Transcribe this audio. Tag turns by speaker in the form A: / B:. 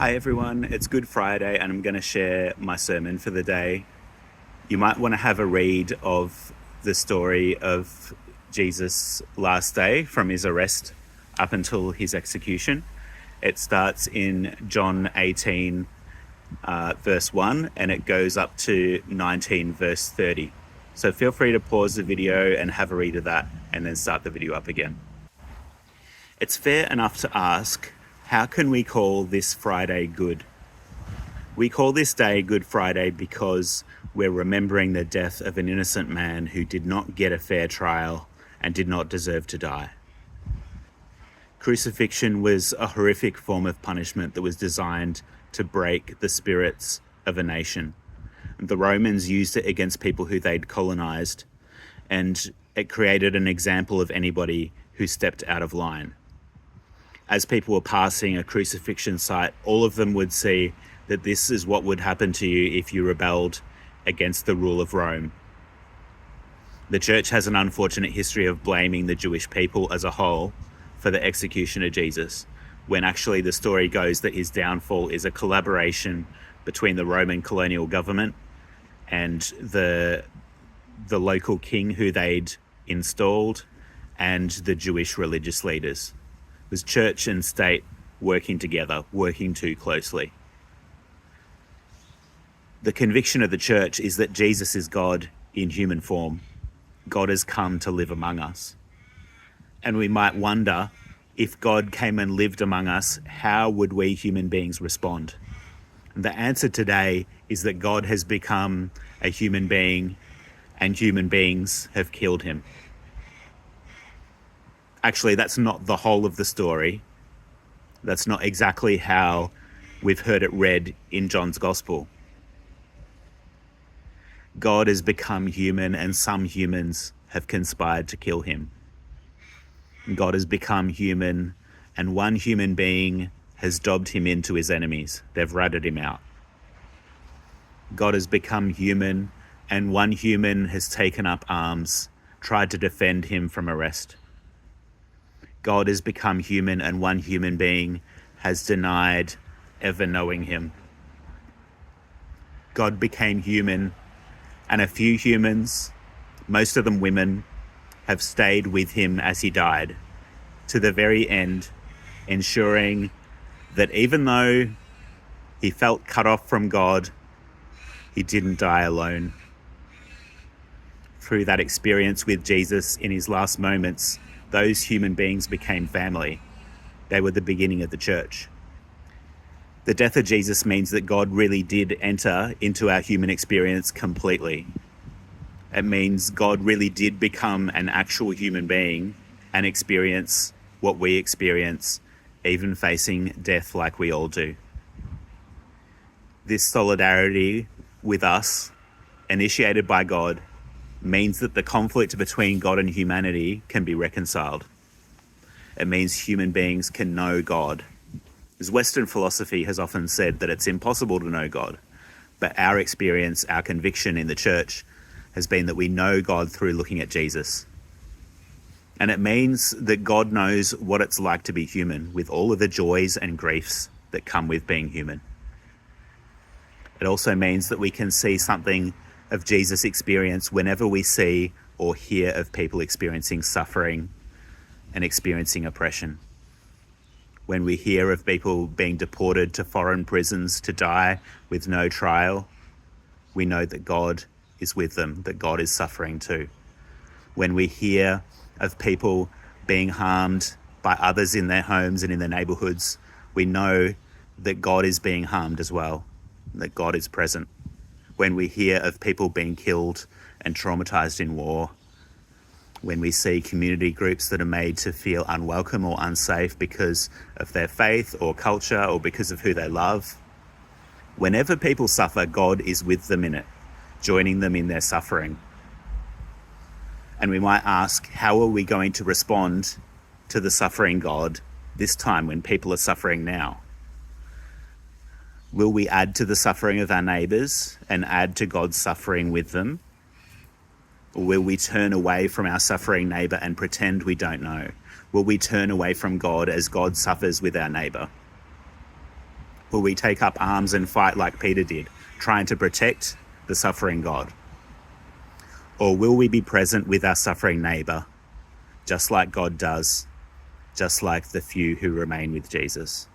A: Hi everyone, it's Good Friday and I'm going to share my sermon for the day. You might want to have a read of the story of Jesus' last day from his arrest up until his execution. It starts in John 18 verse 1 and it goes up to 19 verse 30. So feel free to pause the video and have a read of that and then start the video up again. It's fair enough to ask, how can we call this Friday good? We call this day Good Friday because we're remembering the death of an innocent man who did not get a fair trial and did not deserve to die. Crucifixion was a horrific form of punishment that was designed to break the spirits of a nation. The Romans used it against people who they'd colonized, and it created an example of anybody who stepped out of line. As people were passing a crucifixion site, all of them would see that this is what would happen to you if you rebelled against the rule of Rome. The church has an unfortunate history of blaming the Jewish people as a whole for the execution of Jesus, when actually the story goes that his downfall is a collaboration between the Roman colonial government and the local king who they'd installed and the Jewish religious leaders. It was church and state working together, working too closely. The conviction of the church is that Jesus is God in human form. God has come to live among us. And we might wonder, if God came and lived among us, how would we human beings respond? And the answer today is that God has become a human being and human beings have killed him. Actually, that's not the whole of the story. That's not exactly how we've heard it read in John's Gospel. God has become human and some humans have conspired to kill him. God has become human and one human being has dobbed him into his enemies. They've ratted him out. God has become human and one human has taken up arms, tried to defend him from arrest. God has become human and one human being has denied ever knowing him. God became human and a few humans, most of them women, have stayed with him as he died to the very end, ensuring that even though he felt cut off from God, he didn't die alone. Through that experience with Jesus in his last moments, those human beings became family. They were the beginning of the church. The death of Jesus means that God really did enter into our human experience completely. It means God really did become an actual human being and experience what we experience, even facing death like we all do. This solidarity with us, initiated by God, means that the conflict between God and humanity can be reconciled. It means human beings can know God. As Western philosophy has often said that it's impossible to know God, but our experience, our conviction in the church has been that we know God through looking at Jesus. And it means that God knows what it's like to be human, with all of the joys and griefs that come with being human. It also means that we can see something of Jesus' experience whenever we see or hear of people experiencing suffering and experiencing oppression. When we hear of people being deported to foreign prisons to die with no trial, we know that God is with them, that God is suffering too. When we hear of people being harmed by others in their homes and in their neighborhoods, we know that God is being harmed as well, that God is present. When we hear of people being killed and traumatized in war, when we see community groups that are made to feel unwelcome or unsafe because of their faith or culture or because of who they love, whenever people suffer, God is with them in it, joining them in their suffering. And we might ask, how are we going to respond to the suffering God this time when people are suffering now? Will we add to the suffering of our neighbours and add to God's suffering with them? Or will we turn away from our suffering neighbour and pretend we don't know? Will we turn away from God as God suffers with our neighbour? Will we take up arms and fight like Peter did, trying to protect the suffering God? Or will we be present with our suffering neighbour, just like God does, just like the few who remain with Jesus?